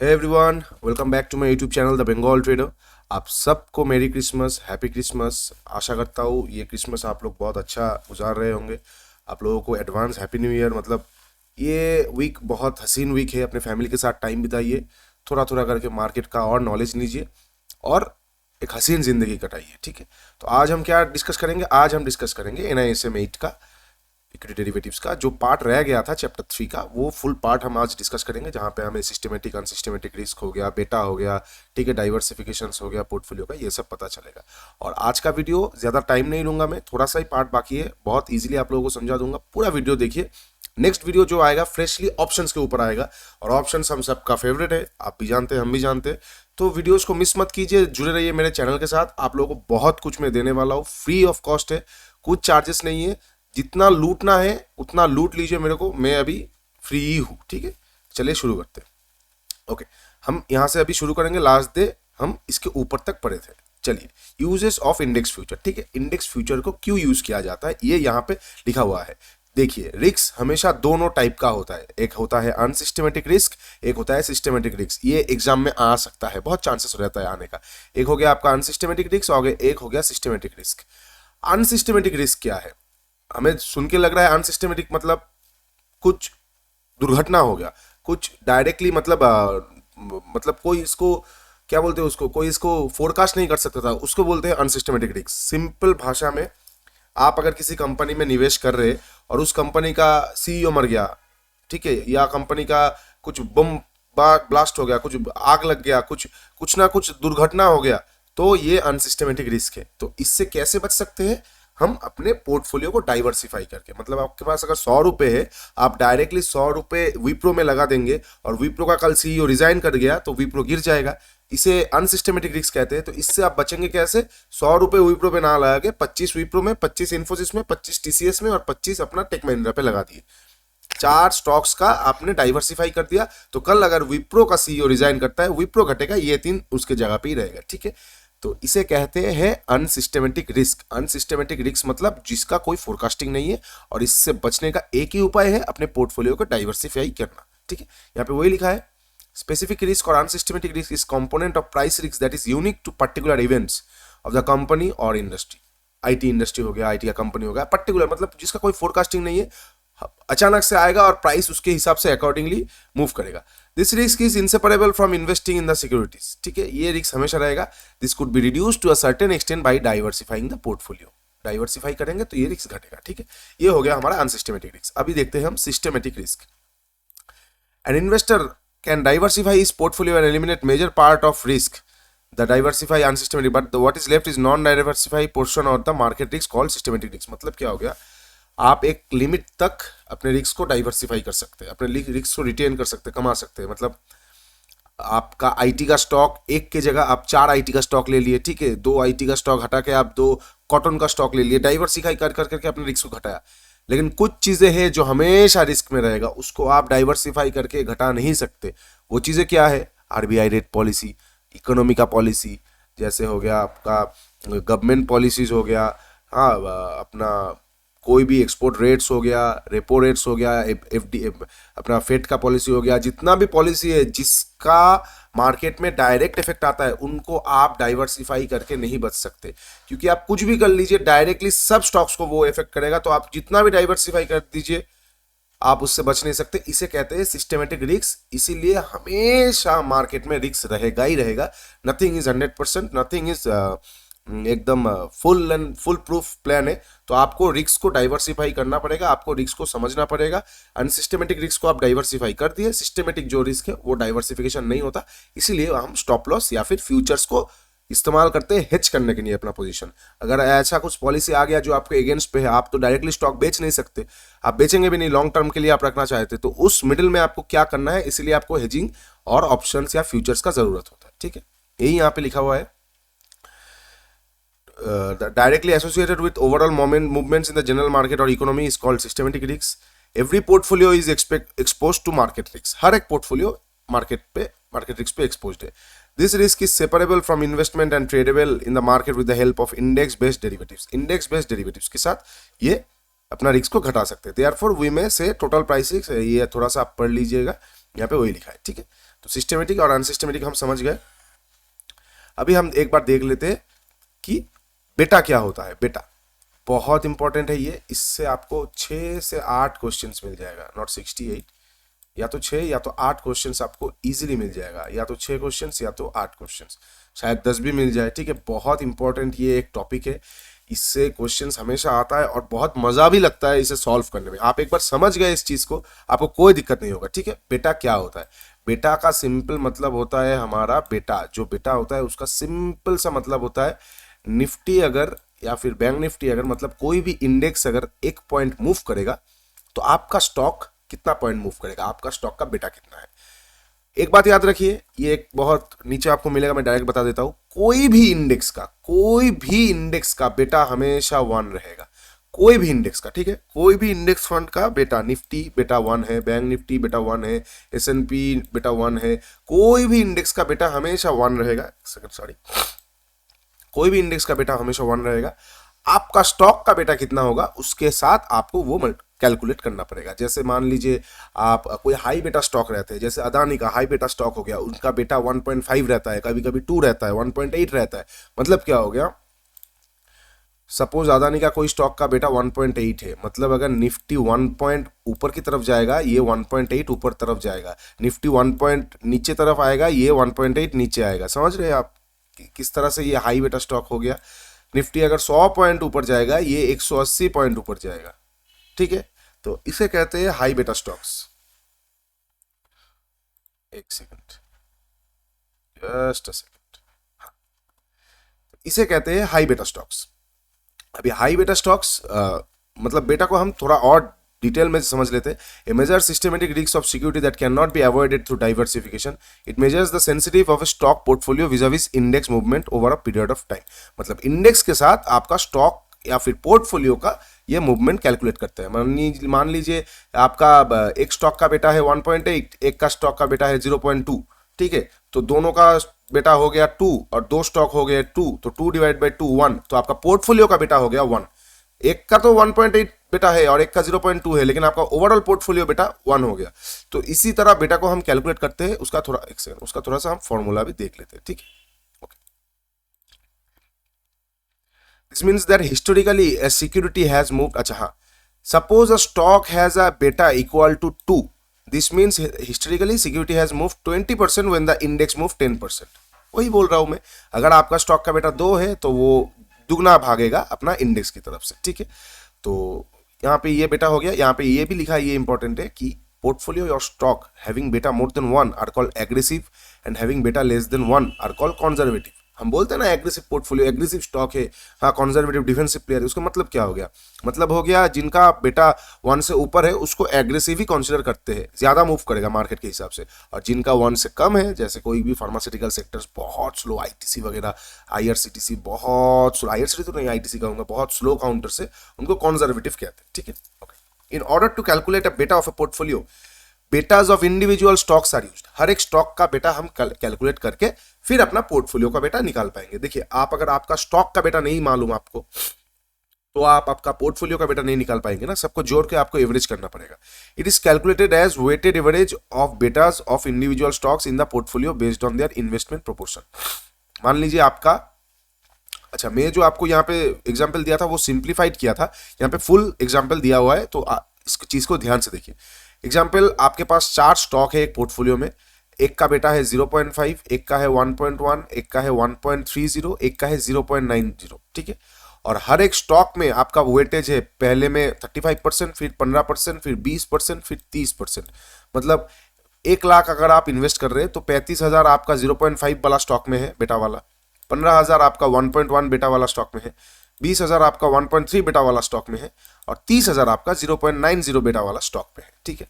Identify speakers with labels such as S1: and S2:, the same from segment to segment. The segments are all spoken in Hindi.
S1: Hey everyone, welcome back to my YouTube channel the Bengal trader. आप सबको मेरी क्रिसमस, हैप्पी क्रिसमस। आशा करता हूँ ये क्रिसमस आप लोग बहुत अच्छा गुजार रहे होंगे। आप लोगों को एडवांस हैप्पी न्यू ईयर। मतलब ये वीक बहुत हसीन वीक है, अपने फैमिली के साथ टाइम बिताइए, थोड़ा थोड़ा करके मार्केट का और नॉलेज लीजिए और एक हसीन ज़िंदगी कटाइए। ठीक है, तो आज हम क्या डिस्कस करेंगे? आज हम डिस्कस करेंगे NISM 8 का इक्विटी डेरिवेटिव्स का जो पार्ट रह गया था चैप्टर 3 का, वो फुल पार्ट हम आज डिस्कस करेंगे, जहाँ पे हमें सिस्टमेटिक अनसिस्टमेटिक रिस्क हो गया, बेटा हो गया, ठीक है, डाइवर्सिफिकेशन हो गया पोर्टफोलियो का, ये सब पता चलेगा। और आज का वीडियो ज़्यादा टाइम नहीं लूंगा मैं, थोड़ा सा ही पार्ट बाकी है, बहुत ईजिली आप लोगों को समझा दूंगा। पूरा वीडियो देखिए। नेक्स्ट वीडियो जो आएगा फ्रेशली ऑप्शंस के ऊपर आएगा, और ऑप्शंस हम सबका फेवरेट है, आप भी जानते हैं, हम भी जानते हैं। तो वीडियोस को मिस मत कीजिए, जुड़े रहिए मेरे चैनल के साथ। आप लोगों को बहुत कुछ मैं देने वाला हूँ, फ्री ऑफ कॉस्ट है, कुछ चार्जेस नहीं है। जितना लूटना है उतना लूट लीजिए मेरे को, मैं अभी फ्री ही हूँ। ठीक है, चलिए शुरू करते हैं। ओके, हम यहाँ से अभी शुरू करेंगे, लास्ट डे हम इसके ऊपर तक पढ़े थे। चलिए, यूजेस ऑफ इंडेक्स फ्यूचर। ठीक है, इंडेक्स फ्यूचर को क्यों यूज किया जाता है ये यहाँ पे लिखा हुआ है। देखिए, रिस्क हमेशा दोनों टाइप का होता है, एक होता है अनसिस्टमेटिक रिस्क, एक होता है सिस्टमेटिक रिस्क। ये एग्जाम में आ सकता है, बहुत चांसेस रहता है आने का। एक हो गया आपका अनसिस्टमेटिक रिस्क और एक हो गया सिस्टमेटिक रिस्क। अनसिस्टमेटिक रिस्क क्या है? हमें सुन के लग रहा है अनसिस्टमेटिक मतलब कुछ दुर्घटना हो गया, कुछ डायरेक्टली मतलब कोई इसको क्या बोलते हैं, उसको कोई इसको फोरकास्ट नहीं कर सकता था, उसको बोलते हैं अनसिस्टमेटिक रिस्क। सिंपल भाषा में, आप अगर किसी कंपनी में निवेश कर रहे और उस कंपनी का CEO मर गया, ठीक है, या कंपनी का कुछ बम ब्लास्ट हो गया, कुछ आग लग गया, कुछ कुछ ना कुछ दुर्घटना हो गया, तो ये अनसिस्टमेटिक रिस्क है। तो इससे कैसे बच सकते हैं? हम अपने पोर्टफोलियो को डाइवर्सिफाई करके, मतलब आपके पास अगर 100 रुपए है, आप डायरेक्टली 100 रुपए विप्रो में लगा देंगे और विप्रो का कल CEO रिजाइन कर गया तो विप्रो गिर जाएगा। इसे अनसिस्टमेटिक रिस्क कहते हैं। तो इससे आप बचेंगे कैसे? 100 रुपए विप्रो पे ना लगा के 25 विप्रो में, 25 इन्फोसिस में, 25 TCS में और 25 अपना टेक महिंद्रा पे लगा दिए। 4 स्टॉक्स का आपने डाइवर्सिफाई कर दिया। तो कल अगर विप्रो का CEO रिजाइन करता है, विप्रो घटेगा, ये 3 उसके जगह पे ही रहेगा। ठीक है, तो इसे कहते हैं अनसिस्टमेटिक रिस्क। अनसिस्टमेटिक रिस्क मतलब जिसका कोई फोरकास्टिंग नहीं है, और इससे बचने का एक ही उपाय है, अपने पोर्टफोलियो को डाइवर्सिफाई करना। ठीक है, यहाँ पे वही लिखा है, स्पेसिफिक रिस्क और unsystematic risk is component of price risk that is unique to particular events of the company और इंडस्ट्री। IT इंडस्ट्री हो गया, IT का कंपनी हो गया, पर्टिकुलर मतलब जिसका कोई फोरकास्टिंग नहीं है, अचानक से आएगा और प्राइस उसके हिसाब से अकॉर्डिंगली मूव करेगा। This risk is inseparable from investing in the securities. ठीक है, ये रिस्क हमेशा रहेगा। This could be reduce to a certain extent by diversifying the portfolio. Diversify करेंगे तो ये रिस्क घटेगा। ठीक है, ये हो गया हमारा अनसिस्टमेटिक रिस्क। अभी देखते हैं हम systematic risk. An investor can diversify his portfolio and eliminate major part of risk the diversify unsystematic, but what is left is non diversify portion of the market risk called systematic risk. मतलब क्या हो गया? आप एक लिमिट तक अपने रिस्क को डाइवर्सिफाई कर सकते हैं, अपने रिस्क को रिटेन कर सकते हैं, कमा सकते हैं। मतलब आपका IT का स्टॉक, एक के जगह आप 4 IT का स्टॉक ले लिए, ठीक है, 2 IT का स्टॉक हटा के आप 2 कॉटन का स्टॉक ले लिए, डाइवर्सिफाई कर करके अपने रिस्क को घटाया। लेकिन कुछ चीजें हैं जो हमेशा रिस्क में रहेगा, उसको आप डाइवर्सिफाई करके घटा नहीं सकते। वो चीजें क्या है? RBI रेट पॉलिसी, इकोनॉमी का पॉलिसी, जैसे हो गया आपका गवर्नमेंट पॉलिसीज हो गया, हाँ, अपना कोई भी एक्सपोर्ट रेट्स हो गया, रेपो रेट्स हो गया, FD अपना फेड का पॉलिसी हो गया, जितना भी पॉलिसी है जिसका मार्केट में डायरेक्ट इफेक्ट आता है, उनको आप डाइवर्सिफाई करके नहीं बच सकते। क्योंकि आप कुछ भी कर लीजिए, डायरेक्टली सब स्टॉक्स को वो इफेक्ट करेगा। तो आप जितना भी डाइवर्सिफाई कर दीजिए, आप उससे बच नहीं सकते। इसे कहते हैं सिस्टमेटिक रिस्क। इसीलिए हमेशा मार्केट में रिस्क रहेगा ही रहेगा। नथिंग इज 100%, नथिंग इज एकदम full and full proof plan है। तो आपको रिस्क को डाइवर्सिफाई करना पड़ेगा, आपको रिस्क को समझना पड़ेगा। अनसिस्टमेटिक रिस्क को आप डाइवर्सिफाई कर दिए, सिस्टमेटिक जो रिस्क है वो डाइवर्सिफिकेशन नहीं होता। इसीलिए हम स्टॉप लॉस या फिर फ्यूचर्स को इस्तेमाल करते हैं हेज करने के लिए अपना पोजीशन। अगर ऐसा कुछ पॉलिसी आ गया जो आपके अगेंस्ट पे है, आप तो डायरेक्टली स्टॉक बेच नहीं सकते, आप बेचेंगे भी नहीं, लॉन्ग टर्म के लिए आप रखना चाहते, तो उस मिडिल में आपको क्या करना है? इसीलिए आपको हेजिंग और ऑप्शंस या फ्यूचर्स का जरूरत होता है। ठीक है, यही यहाँ पे लिखा हुआ है। Directly associated with overall movements in the general market or economy is called systematic risks. Every portfolio is exposed to market risks. हर एक portfolio market risk पे exposed है. This risk is separable from investment and tradable in the market with the help of index-based derivatives. Index-based derivatives के साथ ये अपना रिस्क को घटा सकते हैं। Therefore, we may say total price risk, ये थोड़ा सा आप पढ़ लीजिएगा, यहाँ पे वही लिखा है। ठीक है, तो सिस्टमेटिक और अनसिस्टमेटिक हम समझ गए। अभी हम एक बार देख लेते हैं कि बेटा क्या होता है। बेटा बहुत इंपॉर्टेंट है ये, इससे आपको 6 से 8 क्वेश्चंस मिल जाएगा, नॉट 68, या तो 6 या तो 8 क्वेश्चंस आपको इजीली मिल जाएगा, या तो 6 क्वेश्चंस या तो 8 क्वेश्चंस, शायद 10 भी मिल जाए, ठीक है। बहुत इंपॉर्टेंट ये एक टॉपिक है, इससे क्वेश्चंस हमेशा आता है और बहुत मजा भी लगता है इसे सॉल्व करने में। आप एक बार समझ गए इस चीज को, आपको कोई दिक्कत नहीं होगा, ठीक है। बेटा क्या होता है? बेटा का सिंपल मतलब होता है हमारा बेटा, जो बेटा होता है उसका सिंपल सा मतलब होता है निफ्टी अगर या फिर बैंक निफ्टी अगर, मतलब कोई भी इंडेक्स अगर 1 पॉइंट मूव करेगा तो आपका स्टॉक कितना पॉइंट मूव करेगा, आपका स्टॉक का बेटा कितना है। एक बात याद रखिए, ये एक बहुत नीचे आपको मिलेगा, मैं डायरेक्ट बता देता हूं, कोई भी इंडेक्स का बेटा हमेशा 1 रहेगा, कोई भी इंडेक्स का, ठीक है। कोई भी इंडेक्स फंड का बेटा, निफ्टी बेटा 1 है, बैंक निफ्टी बेटा 1 है, S&P बेटा 1 है, कोई भी इंडेक्स का बेटा हमेशा 1 रहेगा। सॉरी, कोई भी इंडेक्स का बेटा हमेशा 1 रहेगा। आपका स्टॉक का बेटा कितना होगा उसके साथ आपको वो कैलकुलेट करना पड़ेगा। जैसे मान लीजिए आप कोई हाई बेटा स्टॉक रहते हैं, जैसे अदानी का हाई बेटा स्टॉक हो गया, उनका बेटा 1.5 रहता है, कभी कभी 2 रहता है, 1.8 रहता है। मतलब क्या हो गया, सपोज अदानी का कोई स्टॉक का बेटा 1.8 है, मतलब अगर निफ्टी 1 पॉइंट ऊपर की तरफ जाएगा ये 1.8 ऊपर तरफ जाएगा, निफ्टी 1 पॉइंट नीचे तरफ आएगा ये 1.8 नीचे आएगा। समझ रहे हैं आप किस तरह से ये हाई बेटा स्टॉक हो गया। निफ्टी अगर 100 पॉइंट ऊपर जाएगा ये 180 पॉइंट ऊपर जाएगा, ठीक है। तो इसे कहते हैं हाई बेटा स्टॉक्स। एक सेकंड, जस्ट अ सेकंड, हाँ, इसे कहते हैं हाई बेटा स्टॉक्स। अभी हाई बेटा स्टॉक्स मतलब बेटा को हम थोड़ा और डिटेल में समझ लेते हैं। A major systematic risk of security that can not be avoided through diversification. It measures the sensitive of a stock portfolio vis index movement over a period of time. मतलब इंडेक्स के साथ आपका स्टॉक या फिर पोर्टफोलियो का ये मूवमेंट कैलकुलेट करते हैं। मान लीजिए आपका एक स्टॉक का बेटा है 1.8, एक का स्टॉक का बेटा है 0.2, ठीक है। तो दोनों का बेटा हो गया 2 और 2 स्टॉक हो गए 2, तो 2 डिवाइड बाई 2 1, तो आपका पोर्टफोलियो का बेटा हो गया 1। एक का तो 1.8 बेटा है और एक का 0.2 है, लेकिन आपका ओवरऑल पोर्टफोलियो बेटा 1 हो गया। तो इसी तरह बेटा को हम कैलकुलेट करते हैं, उसका थोड़ा एक सेकंड, उसका थोड़ा सा हम फॉर्मूला भी देख लेते हैं, ठीक है। This means that historically a security has moved. अच्छा हाँ, suppose a stock has a beta equal to 2. This means historically security has moved 20% when the index moved 10%. वही बोल रहा हूं मैं, अगर आपका स्टॉक का बेटा 2 है तो वो दुगना भागेगा अपना इंडेक्स की तरफ से, ठीक है। तो यहाँ पे ये बेटा हो गया, यहाँ पे ये भी लिखा है, ये इंपॉर्टेंट है कि portfolio or stock having beta more than 1 are called aggressive and having beta less than 1 are called conservative. हम बोलते हैं ना एग्रेसिव पोर्टफोलियो, एग्रेसिव स्टॉक है, हाँ कंजर्वेटिव डिफेंसिव प्लेयर है, उसका मतलब क्या हो गया, मतलब हो गया जिनका बेटा 1 से ऊपर है उसको एग्रेसिव ही कंसीडर करते हैं, ज्यादा मूव करेगा मार्केट के हिसाब से। और जिनका 1 से कम है, जैसे कोई भी फार्मास्यूटिकल सेक्टर्स बहुत स्लो, आईटीसी वगैरह, आईआरसीटीसी बहुत स्लो, आईआरसीटीसी तो नहीं आईटीसी कहूंगा, बहुत स्लो काउंटर से, उनको कंजर्वेटिव कहते हैं, ठीक है। Okay, in order to calculate a beta of a portfolio, betas of individual stocks are used. हर एक स्टॉक का बेटा हम कैलकुलेट करके फिर अपना पोर्टफोलियो का बेटा निकाल पाएंगे। देखिए आप अगर आपका स्टॉक का बेटा नहीं मालूम आपको, तो आप आपका पोर्टफोलियो का बेटा नहीं निकाल पाएंगे ना, सबको जोड़ के आपको एवरेज करना पड़ेगा। It is calculated as weighted average of betas of individual stocks in the portfolio based on their investment proportion. मान लीजिए आपका, अच्छा मैं जो आपको यहाँ पे एग्जाम्पल दिया था वो सिंप्लीफाइड किया था, यहाँ पे फुल एग्जाम्पल दिया हुआ है, तो इस चीज को ध्यान से देखिए। एग्जाम्पल, आपके पास 4 स्टॉक है एक पोर्टफोलियो में, एक का बेटा है 0.5, एक का है 1.1, एक का है 1.30, एक का है 0.90, ठीक है। और हर एक स्टॉक में आपका वेटेज है, पहले में 35%, फिर 15%, फिर 20%, फिर 30%। मतलब 1 लाख अगर आप इन्वेस्ट कर रहे हैं तो 35,000 आपका 0.5 वाला स्टॉक में है बेटा वाला, 15,000 आपका 1.1 बेटा वाला स्टॉक में है, 20,000 आपका 1.3 बेटा वाला स्टॉक में है, और 30,000 आपका 0.90 बेटा वाला स्टॉक में है, ठीक है।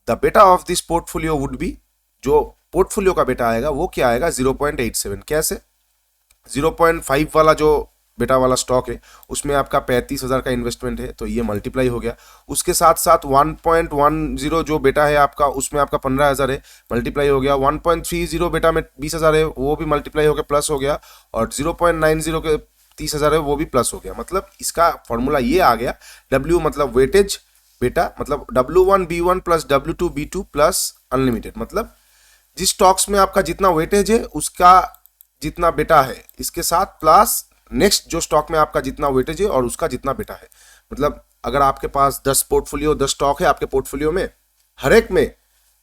S1: द बेटा of this portfolio would be, जो पोर्टफोलियो का बेटा आएगा वो क्या आएगा, 0.87। कैसे, 0.5 वाला जो बेटा वाला स्टॉक है उसमें आपका 35,000 का इन्वेस्टमेंट है, तो ये मल्टीप्लाई हो गया। उसके साथ साथ 1.10 जो बेटा है आपका, उसमें आपका 15,000 है, मल्टीप्लाई हो गया। 1.30 बेटा में 20,000 है, वो भी मल्टीप्लाई हो गया, प्लस हो गया। और 0.90 के 30,000 है, वो भी प्लस हो गया। मतलब इसका फॉर्मूला ये आ गया, W मतलब वेटेज बेटा, मतलब W1B1 plus W2B2 plus unlimited, मतलब जिस स्टॉक्स में आपका जितना वेटेज है उसका जितना बेटा है इसके साथ, प्लस नेक्स्ट जो स्टॉक में आपका जितना वेटेज है और उसका जितना बेटा है। मतलब अगर आपके पास 10 स्टॉक है आपके पोर्टफोलियो में, हर एक में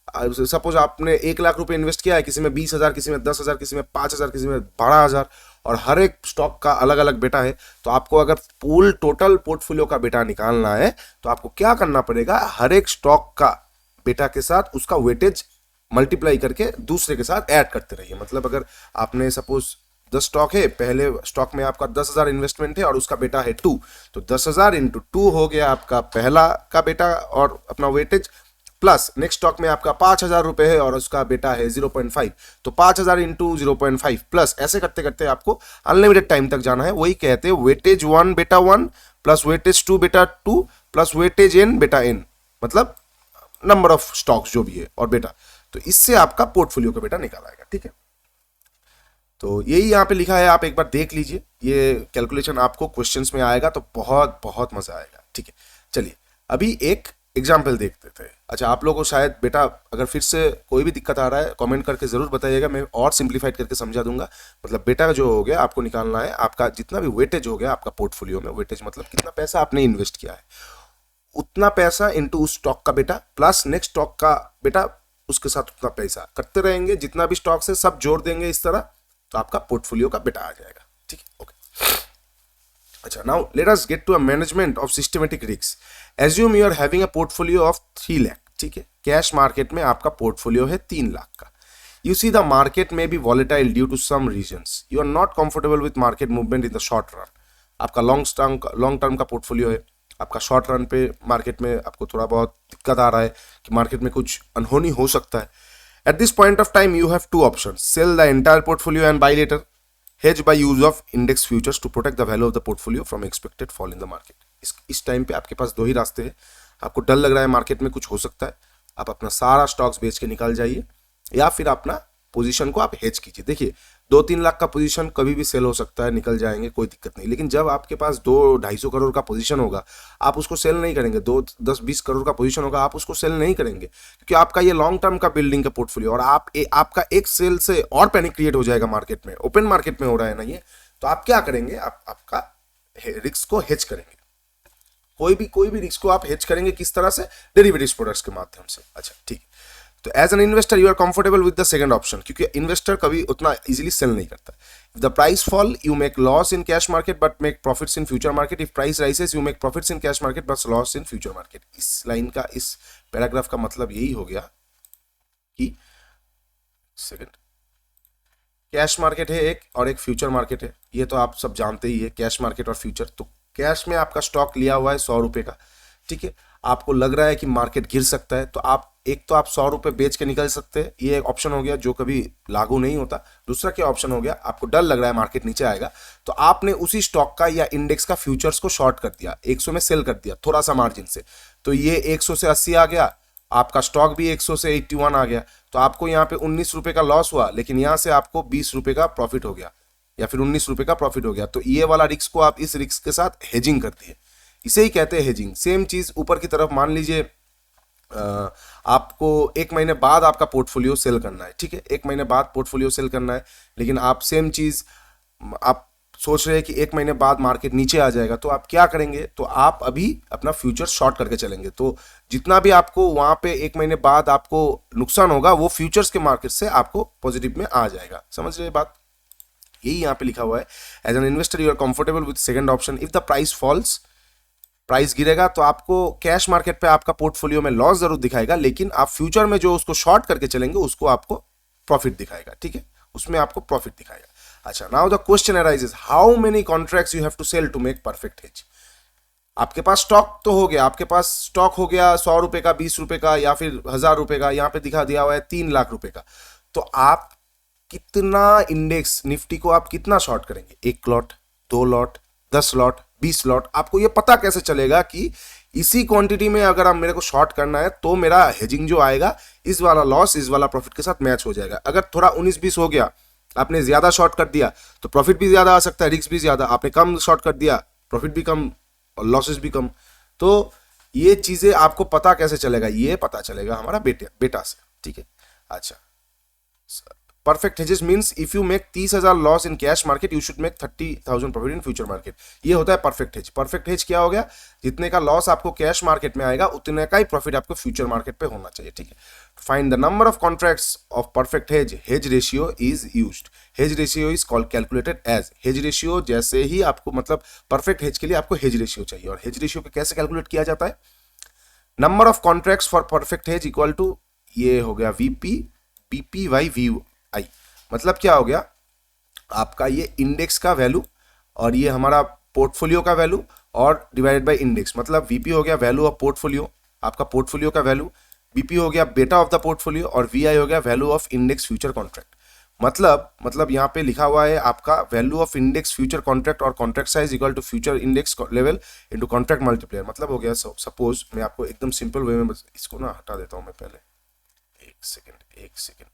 S1: सपोज आपने 1 लाख रुपए इन्वेस्ट किया है, किसी में 20,000, किसी में 10,000, किसी में 5,000, किसी में 12,000, और हर एक स्टॉक का अलग अलग बेटा है। तो आपको अगर पूल टोटल पोर्टफोलियो का बेटा निकालना है तो आपको क्या करना पड़ेगा, हर एक स्टॉक का बेटा के साथ उसका वेटेज मल्टीप्लाई करके दूसरे के साथ ऐड करते रहिए। मतलब अगर आपने सपोज 10 स्टॉक है, पहले स्टॉक में आपका 10,000 इन्वेस्टमेंट है और उसका बेटा है 2, तो 10,000 इंटू 2 हो गया आपका पहला का बेटा और अपना वेटेज, प्लस नेक्स्ट स्टॉक में आपका 5,000 रुपए है और उसका बेटा है 0.5, तो 5,000 इंटू 0.5 प्लस, ऐसे करते करते आपको अनलिमिटेड टाइम तक जाना है। वही कहते हैं वेटेज 1 बेटा 1 प्लस वेटेज 2 बेटा 2 प्लस वेटेज n बेटा n, मतलब नंबर ऑफ स्टॉक्स जो भी है और बेटा। तो इससे आपका पोर्टफोलियो का बेटा निकाल आएगा। ठीक है, तो यही यहाँ पे लिखा है, आप एक बार देख लीजिए, ये कैलकुलेशन आपको क्वेश्चंस में आएगा तो बहुत बहुत मजा आएगा। ठीक है, चलिए अभी एक एग्जाम्पल देखते थे। अच्छा, आप लोगों को शायद बेटा अगर फिर से कोई भी दिक्कत आ रहा है कमेंट करके जरूर बताइएगा, मैं और सिंप्लीफाइड करके समझा दूंगा। मतलब बेटा जो हो गया आपको निकालना है आपका जितना भी वेटेज हो गया आपका पोर्टफोलियो में, वेटेज मतलब कितना पैसा आपने इन्वेस्ट किया है, उतना पैसा इंटू उस स्टॉक का बेटा प्लस नेक्स्ट स्टॉक का बेटा, उसके साथ उतना पैसा करते रहेंगे, जितना भी स्टॉक्स है सब जोड़ देंगे इस तरह, तो आपका पोर्टफोलियो का बेटा आ जाएगा। ठीक है, ओके। अच्छा, now let us get to a management of systematic risk. Assume you are having a portfolio of 3 lakh. ठीक है, कैश मार्केट में आपका पोर्टफोलियो है 3 लाख का। You see the market may be volatile due to some reasons, you are not comfortable with market movement in the short run. आपका लॉन्ग टर्म का पोर्टफोलियो है, आपका शॉर्ट रन पे मार्केट में आपको थोड़ा बहुत दिक्कत आ रहा है कि मार्केट में कुछ अनहोनी हो सकता है। At this point of time you have 2 options, sell the entire portfolio and buy later, hedge by use of index futures to protect the value of the portfolio from expected fall in the market। इस टाइम पे आपके पास 2 ही रास्ते हैं। आपको डर लग रहा है मार्केट में कुछ हो सकता है, आप अपना सारा स्टॉक्स बेच के निकल जाइए, या फिर अपना पोजीशन को आप हेज कीजिए। देखिए 2-3 लाख का पोजीशन कभी भी सेल हो सकता है, निकल जाएंगे, कोई दिक्कत नहीं। लेकिन जब आपके पास 200-250 करोड़ का पोजीशन होगा आप उसको सेल नहीं करेंगे। 10-20 करोड़ का पोजीशन होगा आप उसको सेल नहीं करेंगे, क्योंकि आपका ये लॉन्ग टर्म का बिल्डिंग का पोर्टफोलियो, और आपका एक सेल से और पैनिक क्रिएट हो जाएगा मार्केट में, ओपन मार्केट में हो रहा है ना ये। तो आप क्या करेंगे, आप आपका रिस्क को हेज करेंगे। कोई भी रिस्क को आप हेज करेंगे किस तरह से, डेरिवेटिव्स प्रोडक्ट्स के माध्यम से। अच्छा ठीक है, तो as an investor you are comfortable with the second option, क्योंकि इन्वेस्टर कभी उतना इजीली सेल नहीं करता। If the price fall you make loss in cash market but make profits in future market, if price rises you make profits in cash market but loss in future market. इस लाइन का, इस पैराग्राफ का मतलब यही हो गया कि सेकंड कैश मार्केट है एक और एक फ्यूचर मार्केट है, ये तो आप सब जानते ही है, कैश मार्केट और फ्यूचर। तो कैश में आपका स्टॉक लिया हुआ है 100 रुपए का, ठीक है, आपको लग रहा है कि मार्केट गिर सकता है, तो आप 100 रुपए बेच के निकल सकते हैं, ये एक ऑप्शन हो गया जो कभी लागू नहीं होता। दूसरा क्या ऑप्शन हो गया, आपको डर लग रहा है मार्केट नीचे आएगा, तो आपने उसी स्टॉक का या इंडेक्स का फ्यूचर्स को शॉर्ट कर दिया, 100 में सेल कर दिया थोड़ा सा मार्जिन से, तो ये 100 से 80 आ गया, आपका स्टॉक भी 100 से 81 आ गया, तो आपको यहाँ पे 19 रुपए का लॉस हुआ, लेकिन यहाँ से आपको 20 रुपए का प्रॉफिट हो गया या फिर 19 रुपए का प्रॉफिट हो गया। तो ये वाला रिस्क को आप इस रिस्क के साथ हेजिंग कर दिए, इसे ही कहते हैं हेजिंग। सेम चीज ऊपर की तरफ, मान लीजिए आपको 1 महीने बाद आपका पोर्टफोलियो सेल करना है, ठीक है, 1 महीने बाद पोर्टफोलियो सेल करना है, लेकिन आप सेम चीज आप सोच रहे हैं कि 1 महीने बाद मार्केट नीचे आ जाएगा, तो आप क्या करेंगे, तो आप अभी अपना फ्यूचर शॉर्ट करके चलेंगे। तो जितना भी आपको वहां पे 1 महीने बाद आपको नुकसान होगा वो फ्यूचर्स के मार्केट से आपको पॉजिटिव में आ जाएगा। समझ रहे बात, यही यहाँ पे लिखा हुआ है। As an investor you are comfortable with second option, if the price falls, price गिरेगा तो आपको कैश मार्केट पे आपका पोर्टफोलियो में लॉस जरूर दिखाएगा, लेकिन आप फ्यूचर में जो उसको शॉर्ट करके चलेंगे उसको आपको प्रॉफिट दिखाएगा, ठीक है, उसमें आपको प्रॉफिट दिखाएगा। अच्छा, now the question arises, how many contracts you have to sell to make perfect hedge. आपके पास स्टॉक तो हो गया, आपके पास स्टॉक हो गया 100 रुपए का, 20 रुपए का या फिर 1000 रुपए का, यहाँ पे दिखा दिया हुआ है 3 लाख रुपए का। तो आप कितना इंडेक्स निफ्टी को आप कितना शॉर्ट करेंगे, 1 लॉट, 2 लॉट, 10 लॉट, 20 लॉट, आपको ये पता कैसे चलेगा कि इसी क्वांटिटी में अगर आप मेरे को शॉर्ट करना है तो मेरा हेजिंग जो आएगा इस वाला लॉस इस वाला प्रॉफिट के साथ मैच हो जाएगा। अगर थोड़ा 19-20 हो गया, आपने ज्यादा शॉर्ट कर दिया तो प्रॉफिट भी ज्यादा आ सकता है, रिस्क भी ज्यादा, आपने कम शॉर्ट कर दिया प्रॉफिट भी कम और लॉसेस भी कम। तो ये चीजें आपको पता कैसे चलेगा, ये पता चलेगा हमारा बेटा से, ठीक है। अच्छा, perfect hedges means if you make 30,000 loss in cash market, you should make 30,000 profit in future market. ये होता है परफेक्ट हेज। परफेक्ट हेज क्या हो गया, जितने का लॉस आपको कैश मार्केट में आएगा उतने का ही प्रॉफिट आपको फ्यूचर मार्केट पे होना चाहिए, ठीक है। Find the number of contracts of perfect hedge, hedge ratio is used. Hedge ratio is called calculated as, hedge ratio जैसे ही आपको मतलब परफेक्ट हेज के लिए आपको हेज रेशियो चाहिए, और हेज रेशियो को कैसे कैलकुलेट किया जाता है, number of contracts for perfect hedge equal to, ये हो गया VP BP Y V I. मतलब क्या हो गया, आपका ये इंडेक्स का वैल्यू और ये हमारा पोर्टफोलियो का वैल्यू और डिवाइडेड बाय इंडेक्स। मतलब वीपी हो गया वैल्यू ऑफ पोर्टफोलियो, आपका पोर्टफोलियो का वैल्यू, बीपी हो गया बेटा ऑफ द पोर्टफोलियो, और वीआई हो गया value of index future contract. मतलब यहाँ पे लिखा हुआ है आपका value of index future contract और contract size equal to future index level into contract multiplier. मतलब हो गया, सपोज मैं आपको एकदम सिंपल वे में इसको ना हटा देता हूं मैं पहले, एक सेकेंड।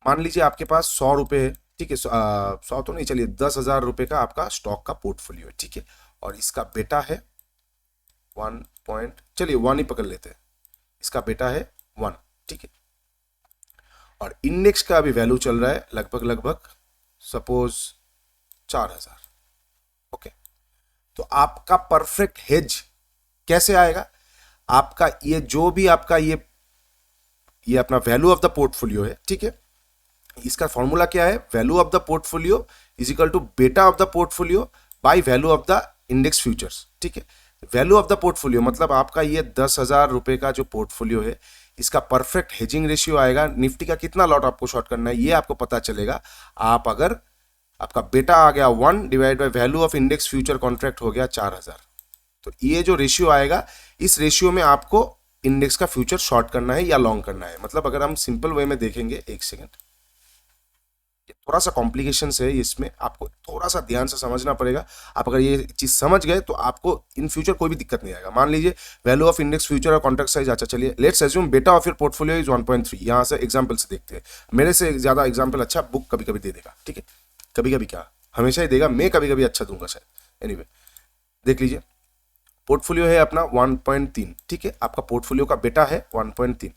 S1: मान लीजिए आपके पास 100 रुपए है, ठीक है, 100 तो नहीं, चलिए 10,000 रुपए का आपका स्टॉक का पोर्टफोलियो है, ठीक है, और इसका बेटा है 1 पॉइंट, चलिए 1 ही पकड़ लेते हैं, इसका बेटा है 1, ठीक है, और इंडेक्स का अभी वैल्यू चल रहा है लगभग सपोज 4,000। ओके, तो आपका परफेक्ट हेज कैसे आएगा, आपका ये जो भी आपका ये अपना वैल्यू ऑफ द पोर्टफोलियो है, ठीक है, इसका फॉर्मूला क्या है, value of the portfolio is equal to beta of the portfolio by value of the index futures, ठीक है। वैल्यू ऑफ द पोर्टफोलियो मतलब आपका ये 10,000 रुपए का जो पोर्टफोलियो है, इसका परफेक्ट हेजिंग रेशियो आएगा, निफ्टी का कितना लॉट आपको शॉर्ट करना है ये आपको पता चलेगा। आप अगर आपका बेटा आ गया 1 divide by value of index future contract हो गया 4,000, तो ये जो रेशियो आएगा, इस रेशियो में आपको इंडेक्स का फ्यूचर शॉर्ट करना है या लॉन्ग करना है। मतलब अगर हम सिंपल वे में देखेंगे, एक सेकेंड, थोड़ा सा कॉम्प्लिकेशन है इसमें, आपको थोड़ा सा ध्यान से समझना पड़ेगा। आप अगर ये चीज समझ गए तो आपको इन फ्यूचर कोई भी दिक्कत नहीं आएगा। मान लीजिए वैल्यू ऑफ इंडेक्स फ्यूचर और कॉन्ट्रैक्ट साइज, अच्छा चलिए लेट्स अज्यूम बेटा ऑफ योर पोर्टफोलियो इज 1.3। यहाँ से एग्जांपल से देखते हैं, मेरे से ज्यादा एग्जांपल अच्छा बुक कभी कभी दे देगा, ठीक है, कभी कभी क्या हमेशा ही देगा, मैं कभी कभी अच्छा दूंगा शायद। एनीवे देख लीजिए, पोर्टफोलियो है अपना 1.3, ठीक है, आपका पोर्टफोलियो का बेटा है 1.3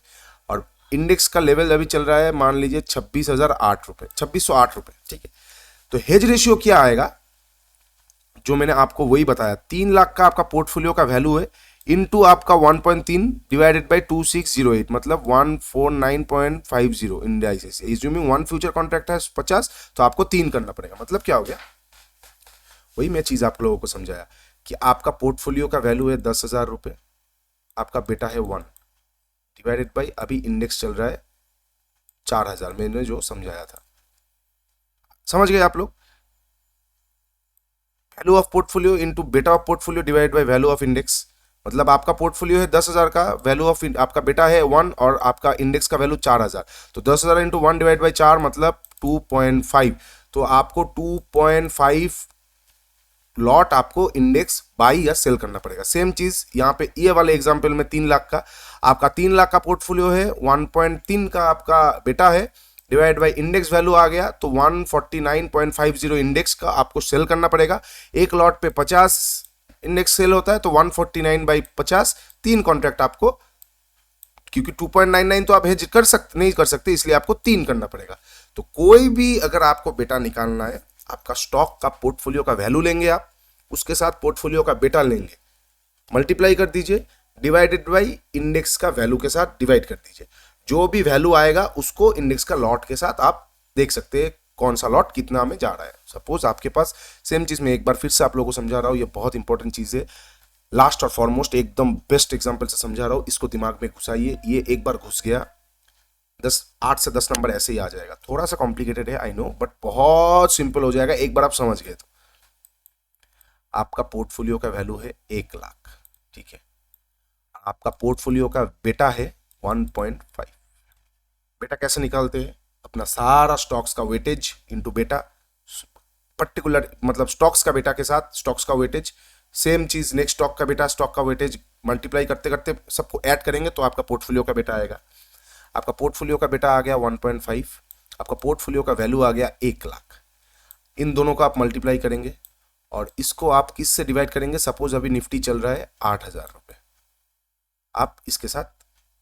S1: और इंडेक्स का लेवल अभी चल रहा है मान लीजिए 26,008 रुपए, 2608 रुपए, ठीक है। तो हेज रेशियो क्या आएगा, जो मैंने आपको वही बताया, 3 लाख का आपका पोर्टफोलियो का वैल्यू है इनटू आपका 1.3 डिवाइडेड बाय 2608, मतलब 149.50 इंडाइसेस। एज्यूमिंग 1 फ्यूचर कॉन्ट्रैक्ट है 50, तो आपको 3 करना पड़ेगा। मतलब क्या हो गया, वही मैं चीज आप लोगों को समझाया कि आपका पोर्टफोलियो का वैल्यू है 10,000 रुपए, आपका बेटा है 1 डिवाइडेड बाई अभी इंडेक्स चल रहा है 4,000, मैंने जो समझाया था, समझ गए आप लोग। वैल्यू ऑफ पोर्टफोलियो इनटू बेटा of portfolio divide by value of index, मतलब आपका पोर्टफोलियो है 10,000 का, वैल्यू ऑफ आपका बेटा है 1 और आपका इंडेक्स का वैल्यू 4,000, तो 10,000 इंटू 1 डिवाइड बाई 4 मतलब 2.5, तो आपको 2.5 लॉट आपको इंडेक्स बाई या सेल करना पड़ेगा। सेम चीज यहाँ पे ये वाले एग्जांपल में 3 लाख का, आपका 3 लाख का पोर्टफोलियो है, 1.3 का आपका बेटा है, डिवाइड बाई इंडेक्स वैल्यू आ गया तो 149.50 इंडेक्स का आपको सेल करना पड़ेगा। एक लॉट पे 50 इंडेक्स सेल होता है, तो 149/50, 3 कॉन्ट्रैक्ट आपको, क्योंकि 2.99 तो आप हेज नहीं कर सकते, इसलिए आपको 3 करना पड़ेगा। तो कोई भी अगर आपको बेटा निकालना है, आपका स्टॉक का पोर्टफोलियो का वैल्यू लेंगे आप, उसके साथ पोर्टफोलियो का बेटा लेंगे, मल्टीप्लाई कर दीजिए, डिवाइडेड बाई इंडेक्स का वैल्यू के साथ डिवाइड कर दीजिए, जो भी वैल्यू आएगा उसको इंडेक्स का लॉट के साथ आप देख सकते हैं कौन सा लॉट कितना में जा रहा है। सपोज आपके पास सेम चीज में एक बार फिर से आप लोगों को समझा रहा हूं, ये बहुत इंपॉर्टेंट चीज है, लास्ट और फॉरमोस्ट एकदम बेस्ट एग्जांपल से समझा रहा हूं, इसको दिमाग में घुसाइए। ये एक बार घुस गया 8 से 10 नंबर ऐसे ही आ जाएगा। थोड़ा सा कॉम्प्लिकेटेड है आई नो, बट बहुत सिंपल हो जाएगा एक बार आप समझ गए तो। आपका पोर्टफोलियो का वैल्यू है 1 लाख, ठीक है, आपका पोर्टफोलियो का बेटा है 1.5। बेटा कैसे निकालते हैं, अपना सारा स्टॉक्स का वेटेज इनटू बेटा, पर्टिकुलर मतलब स्टॉक्स का बेटा के साथ स्टॉक्स का वेटेज, सेम चीज नेक्स्ट स्टॉक का बेटा स्टॉक का वेटेज, मल्टीप्लाई करते करते सबको ऐड करेंगे तो आपका पोर्टफोलियो का बेटा आएगा। आपका पोर्टफोलियो का बेटा आ गया 1.5, आपका पोर्टफोलियो का वैल्यू आ गया 1 लाख। इन दोनों का आप मल्टीप्लाई करेंगे और इसको आप किससे डिवाइड करेंगे, सपोज अभी निफ्टी चल रहा है 8,000 रुपए, आप इसके साथ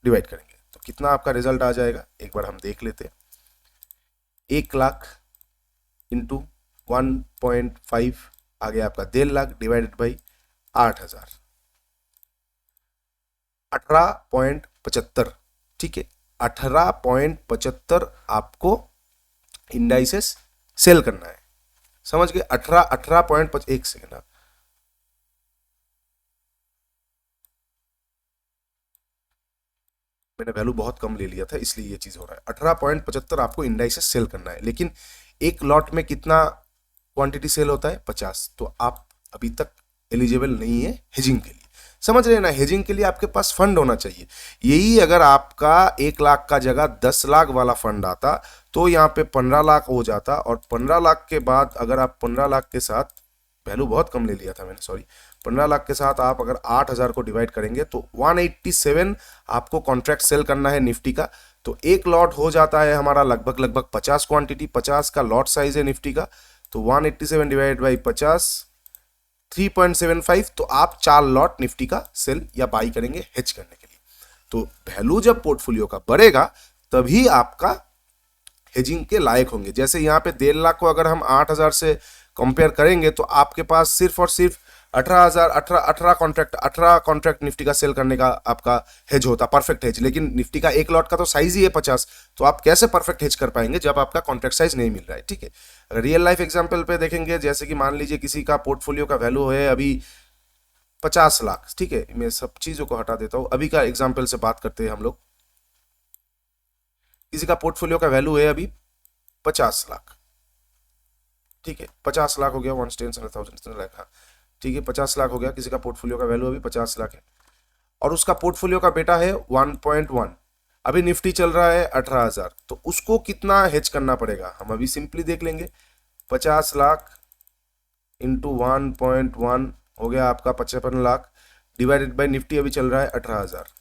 S1: डिवाइड करेंगे तो कितना आपका रिजल्ट आ जाएगा एक बार हम देख लेते हैं। 1,00,000 इंटू 1.5 आ गया आपका 1.5 लाख डिवाइडेड बाई 8,000, 18.75। ठीक है, 18.75 आपको इंडाइसेस सेल करना है। समझ गए? 18 एक सेकेंड, मैंने वैल्यू बहुत कम ले लिया था इसलिए ये चीज हो रहा है। 18.75 आपको इंडाइसेस सेल करना है, लेकिन एक लॉट में कितना क्वांटिटी सेल होता है? 50। तो आप अभी तक एलिजिबल नहीं है हेजिंग के लिए। समझ रहे हैं ना? हेजिंग के लिए आपके पास फंड होना चाहिए। यही अगर आपका 1,00,000 का जगह 10 लाख वाला फंड आता तो यहाँ पे 15 लाख हो जाता, और 15 लाख के बाद अगर आप 15 लाख के साथ, वैल्यू बहुत कम ले लिया था मैंने, सॉरी, 15 लाख के साथ आप अगर 8,000 को डिवाइड करेंगे तो 187 आपको कॉन्ट्रैक्ट सेल करना है निफ्टी का। तो एक लॉट हो जाता है हमारा लगभग 50 क्वांटिटी, 50 का लॉट साइज है निफ्टी का। तो 187 डिवाइड बाई 50, 3.75। तो आप 4 लॉट निफ्टी का सेल या बाई करेंगे हेज करने के लिए। तो वैल्यू जब पोर्टफोलियो का बढ़ेगा तभी आपका हेजिंग के लायक होंगे। जैसे यहाँ पे 1.5 लाख को अगर हम 8,000 से कंपेयर करेंगे तो आपके पास सिर्फ और सिर्फ 18 कॉन्ट्रैक्ट निफ्टी का सेल करने का आपका हेज होता, परफेक्ट हेज। लेकिन निफ्टी का एक लॉट का तो साइज ही है 50, तो आप कैसे परफेक्ट हेज कर पाएंगे जब आपका कॉन्ट्रैक्ट साइज नहीं मिल रहा है? ठीक है, अगर रियल लाइफ एग्जांपल पे देखेंगे, जैसे कि मान लीजिए किसी का पोर्टफोलियो का वैल्यू है अभी 50 लाख। ठीक है, मैं सब चीजों को हटा देता हूं, अभी का एग्जाम्पल से बात करते हैं हम लोग। किसी का पोर्टफोलियो का वैल्यू है अभी 50 लाख। ठीक है, 50 लाख हो गया, 110,000 लाख। हाँ ठीक है, 50 लाख हो गया, किसी का पोर्टफोलियो का वैल्यू अभी 50 लाख है, और उसका पोर्टफोलियो का बेटा है 1.1। अभी निफ्टी चल रहा है 18,000, तो उसको कितना हेज करना पड़ेगा? हम अभी सिंपली देख लेंगे। 50 लाख इंटू 1.1 हो गया आपका 55 लाख, डिवाइडेड बाई निफ्टी अभी चल रहा है 18,000,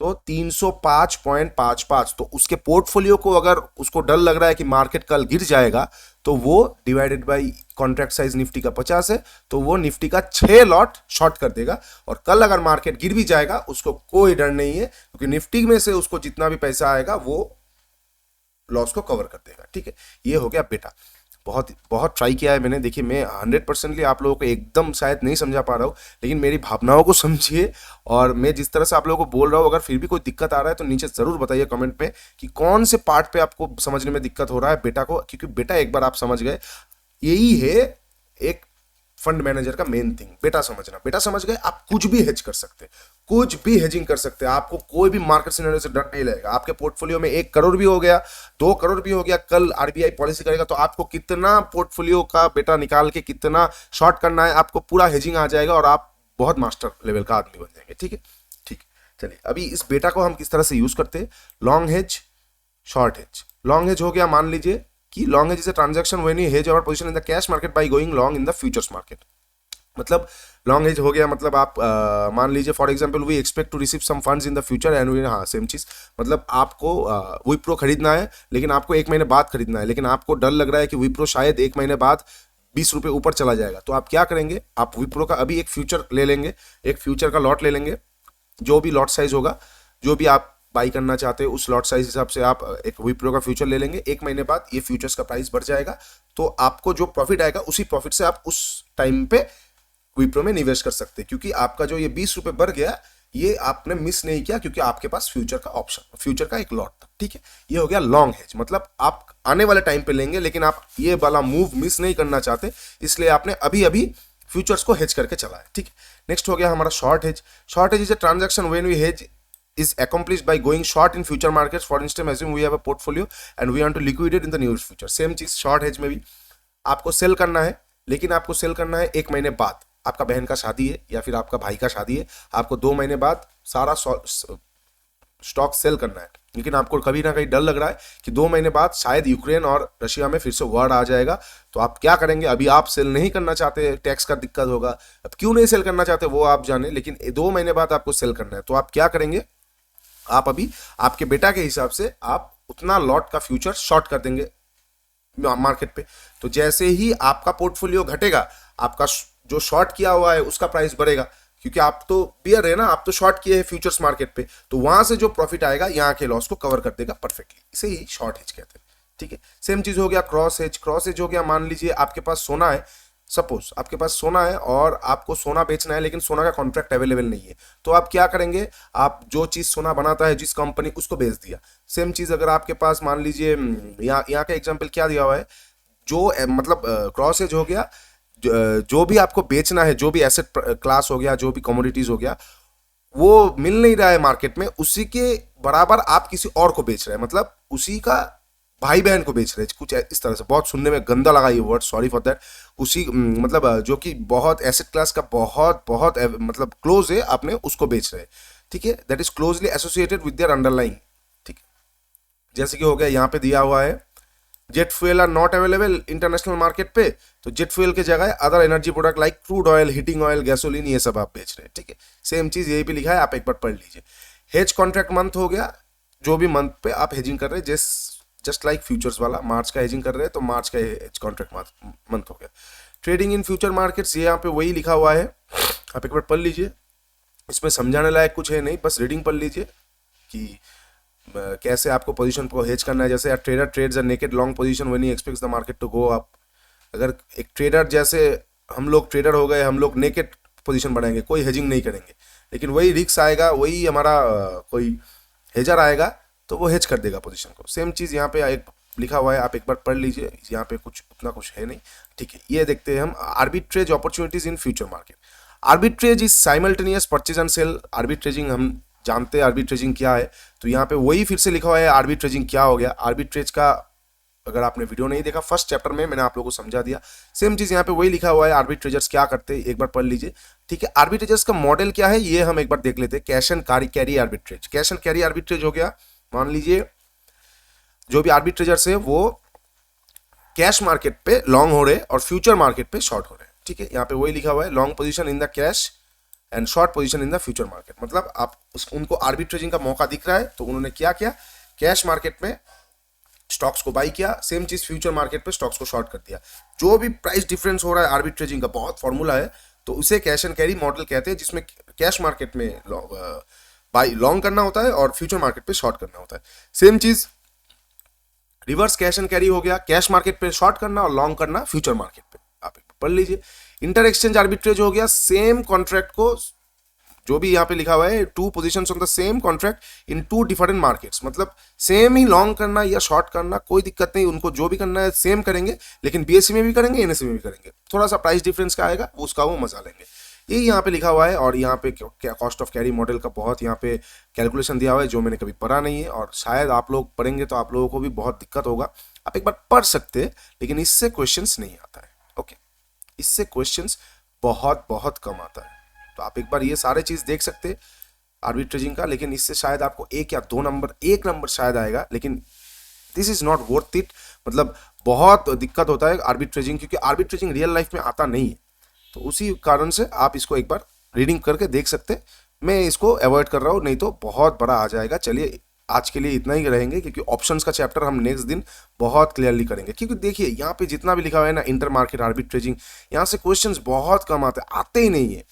S1: तो 305.55। तो उसके पोर्टफोलियो को अगर उसको डर लग रहा है कि मार्केट कल गिर जाएगा, तो वो divided by contract size Nifty का 50 है, तो वो निफ्टी का 6 लॉट शॉर्ट कर देगा। और कल अगर मार्केट गिर भी जाएगा उसको कोई डर नहीं है, क्योंकि निफ्टी में से उसको जितना भी पैसा आएगा वो लॉस को कवर कर देगा। ठीक है, ये हो गया बेटा। बहुत बहुत ट्राई किया है मैंने। देखिए, मैं 100% आप लोगों को एकदम शायद नहीं समझा पा रहा हूँ, लेकिन मेरी भावनाओं को समझिए। और मैं जिस तरह से आप लोगों को बोल रहा हूँ, अगर फिर भी कोई दिक्कत आ रहा है तो नीचे जरूर बताइए कमेंट पे कि कौन से पार्ट पे आपको समझने में दिक्कत हो रहा है बेटा को। क्योंकि बेटा एक बार आप समझ गए, यही है एक फंड मैनेजर का मेन थिंग, बेटा समझना। बेटा समझ गए, आप कुछ भी हेज कर सकते हैं, कुछ भी हेजिंग कर सकते हैं। आपको कोई भी मार्केट सिनेरियो से डर नहीं लगेगा। आपके पोर्टफोलियो में 1 करोड़ भी हो गया, 2 करोड़ भी हो गया, कल आरबीआई पॉलिसी करेगा तो आपको कितना पोर्टफोलियो का बेटा निकाल के कितना शॉर्ट करना है, आपको पूरा हेजिंग आ जाएगा और आप बहुत मास्टर लेवल का आदमी बन जाएंगे। ठीक है, ठीक। चलिए, अभी इस बेटा को हम किस तरह से यूज करते हैं। Long hedge, short hedge. Long hedge हो गया, मान लीजिए कि long hedge is a transaction when you hedge our position in the cash market by going long in the futures market. मतलब लॉन्ग हेज हो गया, मतलब आप मान लीजिए for example we expect to receive some funds in the future and we, हाँ सेम चीज, मतलब आपको विप्रो खरीदना है, लेकिन आपको 1 महीने बाद खरीदना है, लेकिन आपको डर लग रहा है कि विप्रो शायद 1 महीने बाद 20 रुपये ऊपर चला जाएगा। तो आप क्या करेंगे, आप विप्रो का अभी एक फ्यूचर ले लेंगे, एक फ्यूचर का लॉट ले लेंगे, जो भी लॉट साइज होगा, जो भी आप बाई करना चाहते हैं उस लॉट साइज हिसाब से आप एक विप्रो का फ्यूचर ले लेंगे। 1 महीने बाद ये फ्यूचर्स का प्राइस बढ़ जाएगा, तो आपको जो प्रॉफिट आएगा उसी प्रॉफिट से आप उस टाइम पे विप्रो में निवेश कर सकते हैं। क्योंकि आपका जो ये 20 रुपये बढ़ गया, ये आपने मिस नहीं किया, क्योंकि आपके पास फ्यूचर का ऑप्शन, फ्यूचर का एक लॉट था। ठीक है, ये हो गया लॉन्ग हेज। मतलब आप आने वाले टाइम पे लेंगे, लेकिन आप ये वाला मूव मिस नहीं करना चाहते, इसलिए आपने अभी अभी फ्यूचर्स को हेज करके चला है। ठीक है, नेक्स्ट हो गया हमारा short hedge. Short hedge is a transaction when we hedge is accomplished by going short in future markets. For instance, assume we have a portfolio and we want to liquidate in the nearest future. Same चीज शॉर्ट हेज में भी आपको सेल करना है, लेकिन आपको सेल करना है 1 महीने बाद। आपका बहन का शादी है या फिर आपका भाई का शादी है, आपको 2 महीने बाद सारा स्टॉक सेल करना है, लेकिन आपको कभी ना कहीं डर लग रहा है कि 2 महीने बाद शायद यूक्रेन और रशिया में फिर से वॉर आ जाएगा। तो आप क्या करेंगे, अभी आप सेल नहीं करना चाहते, टैक्स का दिक्कत होगा, अब क्यों नहीं सेल करना चाहते वो आप जाने, लेकिन 2 महीने बाद आपको सेल करना है। तो आप क्या करेंगे, आप अभी आपके बेटा के हिसाब से आप उतना लॉट का फ्यूचर शॉर्ट कर देंगे मार्केट पे। तो जैसे ही आपका पोर्टफोलियो घटेगा, आपका जो शॉर्ट किया हुआ है उसका प्राइस बढ़ेगा, क्योंकि आप तो बियर है ना, आप तो शॉर्ट किए हैं फ्यूचर्स मार्केट पे, तो वहां से जो प्रॉफिट आएगा यहाँ के लॉस को कवर कर देगा परफेक्टली, इसे ही शॉर्ट हेज कहते हैं। ठीक है, सेम चीज हो गया क्रॉस हेज। क्रॉस हेज हो गया, मान लीजिए आपके पास सोना है, सपोज आपके पास सोना है और आपको सोना बेचना है लेकिन सोना का कॉन्ट्रैक्ट अवेलेबल नहीं है, तो आप क्या करेंगे, आप जो चीज सोना बनाता है जिस कंपनी, उसको बेच दिया। सेम चीज अगर आपके पास मान लीजिए यहाँ का एग्जांपल क्या दिया हुआ है, जो मतलब क्रॉस एज हो गया, जो भी आपको बेचना है, जो भी एसेट क्लास हो गया, जो भी कमोडिटीज हो गया, वो मिल नहीं रहा है मार्केट में, उसी के बराबर आप किसी और को बेच रहे हैं, मतलब उसी का भाई बहन को बेच रहे हैं, कुछ इस तरह से। बहुत सुनने में गंदा लगा ये वर्ड, सॉरी फॉर दैट। उसी मतलब जो कि बहुत एसेट क्लास का बहुत बहुत मतलब क्लोज है, आपने उसको बेच रहे हैं। ठीक है, that is closely associated with their underlying. ठीक है, जैसे कि हो गया यहाँ पे दिया हुआ है, jet fuel are not available international market पे, तो जेट फ्यूल के जगह other energy product like crude oil, heating oil, gasoline, ये सब आप बेच रहे हैं। ठीक है, सेम चीज यही पे लिखा है, आप एक बार पढ़ लीजिए। हेज कॉन्ट्रैक्ट मंथ हो गया, जो भी मंथ पे आप हेजिंग कर रहे हैं, जस्ट लाइक फ्यूचर्स वाला, मार्च का हेजिंग कर रहे हैं तो मार्च का हेज कॉन्ट्रैक्ट मंथ हो गया। ट्रेडिंग इन फ्यूचर मार्केट्स, ये यहाँ पे वही लिखा हुआ है, आप एक बार पढ़ लीजिए। इसमें समझाने लायक कुछ है नहीं, बस रीडिंग पढ़ लीजिए कि कैसे आपको पोजीशन को हेज करना है। जैसे a trader trades a naked long position when he expects the market to go up. अगर एक ट्रेडर, जैसे हम लोग ट्रेडर हो गए, हम लोग नेकेड पोजीशन बनाएंगे, कोई हेजिंग नहीं करेंगे, लेकिन वही रिस्क आएगा, वही हमारा कोई हेजर आएगा तो वो हेज कर देगा पोजीशन को। सेम चीज़ यहाँ पे एक लिखा हुआ है, आप एक बार पढ़ लीजिए, यहाँ पे कुछ उतना कुछ है नहीं। ठीक है, ये देखते हैं हम, arbitrage opportunities in future market. Arbitrage is simultaneous purchase and sale. Arbitraging हम जानते हैं आर्बिट्रेजिंग क्या है, तो यहाँ पे वही फिर से लिखा हुआ है आर्बिट्रेजिंग क्या हो गया। आर्बिट्रेज का अगर आपने वीडियो नहीं देखा, फर्स्ट चैप्टर में मैंने आप लोगों को समझा दिया। सेम चीज यहाँ पे वही लिखा हुआ है, आर्बिट्रेजर्स क्या करते हैं एक बार पढ़ लीजिए। ठीक है, आर्बिट्रेजर्स का मॉडल क्या है ये हम एक बार देख लेते हैं। Cash and carry arbitrage. Cash and carry arbitrage हो गया, मान लीजिए जो भी आर्बिट्रेजर्स है वो कैश मार्केट पे लॉन्ग हो रहे और फ्यूचर मार्केट पे शॉर्ट हो रहे हैं। ठीक है, यहाँ पे वही लिखा हुआ है, long position in the cash and short position in the future market. मतलब आप उनको आर्बिट्रेजिंग का मौका दिख रहा है तो उन्होंने क्या किया, कैश मार्केट में स्टॉक्स को बाई किया, सेम चीज फ्यूचर मार्केट पे स्टॉक्स को शॉर्ट कर दिया। जो भी प्राइस डिफरेंस हो रहा है आर्बिट्रेजिंग का बहुत फॉर्मूला है, तो उसे कैश एंड कैरी मॉडल कहते हैं, जिसमें कैश मार्केट में बाई लॉन्ग करना होता है और फ्यूचर मार्केट पे शॉर्ट करना होता है। सेम चीज रिवर्स कैश एंड कैरी हो गया, कैश मार्केट पे शॉर्ट करना और लॉन्ग करना फ्यूचर मार्केट पे। आप पढ़ लीजिए। इंटर एक्सचेंज आर्बिट्रेज हो गया, सेम कॉन्ट्रैक्ट को, जो भी यहाँ पे लिखा हुआ है, two positions on the same contract in two different markets, मतलब सेम ही लॉन्ग करना या शॉर्ट करना कोई दिक्कत नहीं, उनको जो भी करना है सेम करेंगे, लेकिन बीएससी में भी करेंगे, एनएससी में भी करेंगे। थोड़ा सा प्राइस डिफरेंस का आएगा, उसका वो मजा लेंगे। यही यहाँ पे लिखा हुआ है। और यहाँ पे कॉस्ट ऑफ कैरी मॉडल का बहुत यहाँ पे कैलकुलेशन दिया हुआ है, जो मैंने कभी पढ़ा नहीं है, और शायद आप लोग पढ़ेंगे तो आप लोगों को भी बहुत दिक्कत होगा। आप एक बार पढ़ सकते हैं, लेकिन इससे क्वेश्चंस नहीं आता है। ओके, इससे क्वेश्चंस बहुत बहुत कम आता है। तो आप एक बार ये सारे चीज देख सकते हैं आर्बिट्रेजिंग का, लेकिन इससे शायद आपको एक या दो नंबर, एक नंबर शायद आएगा, लेकिन this is not worth it. मतलब बहुत दिक्कत होता है आर्बिट्रेजिंग, क्योंकि आर्बिट्रेजिंग रियल लाइफ में आता नहीं है। तो उसी कारण से आप इसको एक बार रीडिंग करके देख सकते हैं। मैं इसको अवॉइड कर रहा हूँ, नहीं तो बहुत बड़ा आ जाएगा। चलिए आज के लिए इतना ही रहेंगे, क्योंकि ऑप्शंस का चैप्टर हम नेक्स्ट दिन बहुत क्लियरली करेंगे। क्योंकि देखिए यहाँ पे जितना भी लिखा हुआ है ना, इंटर मार्केट आर्बिट्रेजिंग, यहाँ से क्वेश्चंस बहुत कम आते ही नहीं है।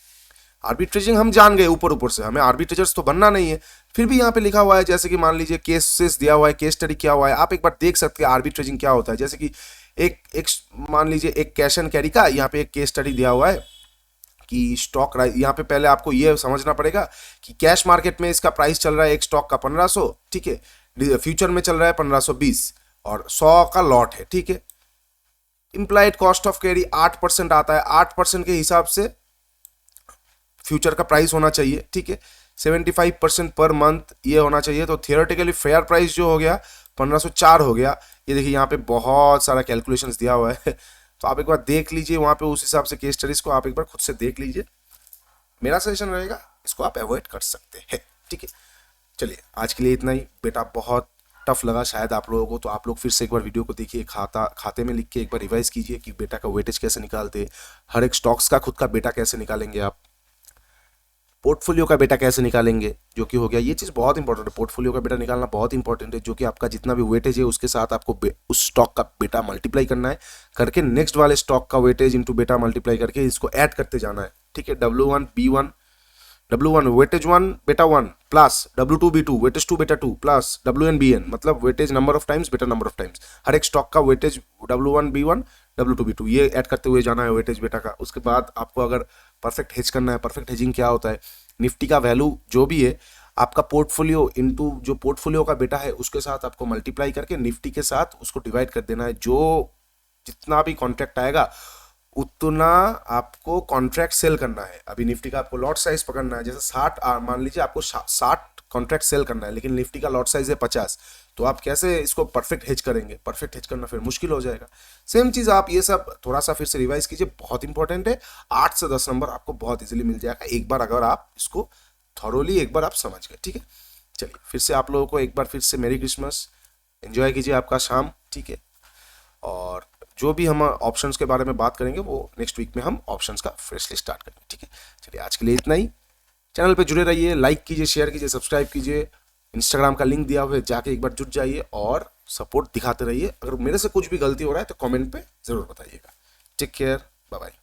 S1: आर्बिट्रेजिंग हम जान गए ऊपर ऊपर से, हमें आर्बिट्रेजर्स तो बनना नहीं है। फिर भी यहाँ पे लिखा हुआ है, जैसे कि मान लीजिए केसेस दिया हुआ है, केस स्टडी किया हुआ है, आप एक बार देख सकते हैं आर्बिट्रेजिंग क्या होता है। जैसे कि एक मान लीजिए एक कैश एंड कैरी का यहाँ पे एक केस स्टडी दिया हुआ है कि स्टॉक, यहाँ पे पहले आपको ये समझना पड़ेगा कि कैश मार्केट में इसका प्राइस चल रहा है एक स्टॉक का 1500, ठीक है, फ्यूचर में चल रहा है 1520 और 100 का लॉट है। ठीक है, इंप्लाइड कॉस्ट ऑफ कैरी 8% आता है, 8% के हिसाब से फ्यूचर का प्राइस होना चाहिए। ठीक है, 75% पर मंथ ये होना चाहिए। तो थियोरेटिकली फेयर प्राइस जो हो गया 1504 हो गया। ये देखिए यहाँ पे बहुत सारा कैलकुलेशंस दिया हुआ है, तो आप एक बार देख लीजिए वहाँ पे, उस हिसाब से केस स्टडीज को आप एक बार खुद से देख लीजिए। मेरा सजेशन रहेगा इसको आप अवॉइड कर सकते हैं। ठीक है, चलिए आज के लिए इतना ही। बेटा बहुत टफ लगा शायद आप लोगों को, तो आप लोग फिर से एक बार वीडियो को देखिए, खाते में लिख के एक बार रिवाइज कीजिए कि बेटा का वेटेज कैसे निकालते, हर एक स्टॉक्स का खुद का बेटा कैसे निकालेंगे, आप पोर्टफोलियो का बेटा कैसे निकालेंगे, जो कि हो गया। ये चीज़ बहुत इंपॉर्टेंट है, पोर्टफोलियो का बेटा निकालना बहुत इंपॉर्टेंट है, जो कि आपका जितना भी वेटेज है उसके साथ आपको उस स्टॉक का बेटा मल्टीप्लाई करना है, करके नेक्स्ट वाले स्टॉक का वेटेज इंटू बेटा मल्टीप्लाई करके इसको ऐड करते जाना है। ठीक है, W1 B1 W1 वेटेज 1 बेटा 1 प्लस W2 B2 वेटेज 2 बेटा 2 प्लस WN BN, मतलब वेटेज नंबर ऑफ टाइम्स बेटा नंबर ऑफ टाइम्स, हर एक स्टॉक का weightage W1 B1 W2 B2 ये ऐड करते हुए जाना है वेटेज बेटा का। उसके बाद आपको अगर परफेक्ट हेज करना है, परफेक्ट हेजिंग क्या होता है, निफ्टी का वैल्यू जो भी है आपका पोर्टफोलियो इनटू जो पोर्टफोलियो का बेटा है उसके साथ आपको मल्टीप्लाई करके निफ्टी के साथ उसको डिवाइड कर देना है। जो जितना भी कॉन्ट्रैक्ट आएगा उतना आपको कॉन्ट्रैक्ट सेल करना है। अभी निफ्टी का आपको लॉट साइज पकड़ना है, जैसे 60 मान लीजिए आपको 60 कॉन्ट्रैक्ट सेल करना है, लेकिन निफ्टी का लॉट साइज है 50, तो आप कैसे इसको परफेक्ट हेज करेंगे? परफेक्ट हेज करना फिर मुश्किल हो जाएगा। सेम चीज आप ये सब थोड़ा सा फिर से रिवाइज कीजिए, बहुत इंपॉर्टेंट है। 8 से 10 नंबर आपको बहुत इजीली मिल जाएगा एक बार अगर आप इसको थॉरोली एक बार आप समझ गए, ठीक है। चलिए फिर से आप लोगों को एक बार फिर से मेरी क्रिसमस, एंजॉय कीजिए आपका शाम, ठीक है। और जो भी हम ऑप्शंस के बारे में बात करेंगे वो नेक्स्ट वीक में हम ऑप्शंस का फ्रेशली स्टार्ट करेंगे, ठीक है। चलिए आज के लिए इतना ही। चैनल पे जुड़े रहिए, लाइक कीजिए, शेयर कीजिए, सब्सक्राइब कीजिए। इंस्टाग्राम का लिंक दिया हुआ है, जाके एक बार जुट जाइए और सपोर्ट दिखाते रहिए। अगर मेरे से कुछ भी गलती हो रहा है तो कमेंट पे जरूर बताइएगा। Take care, bye bye.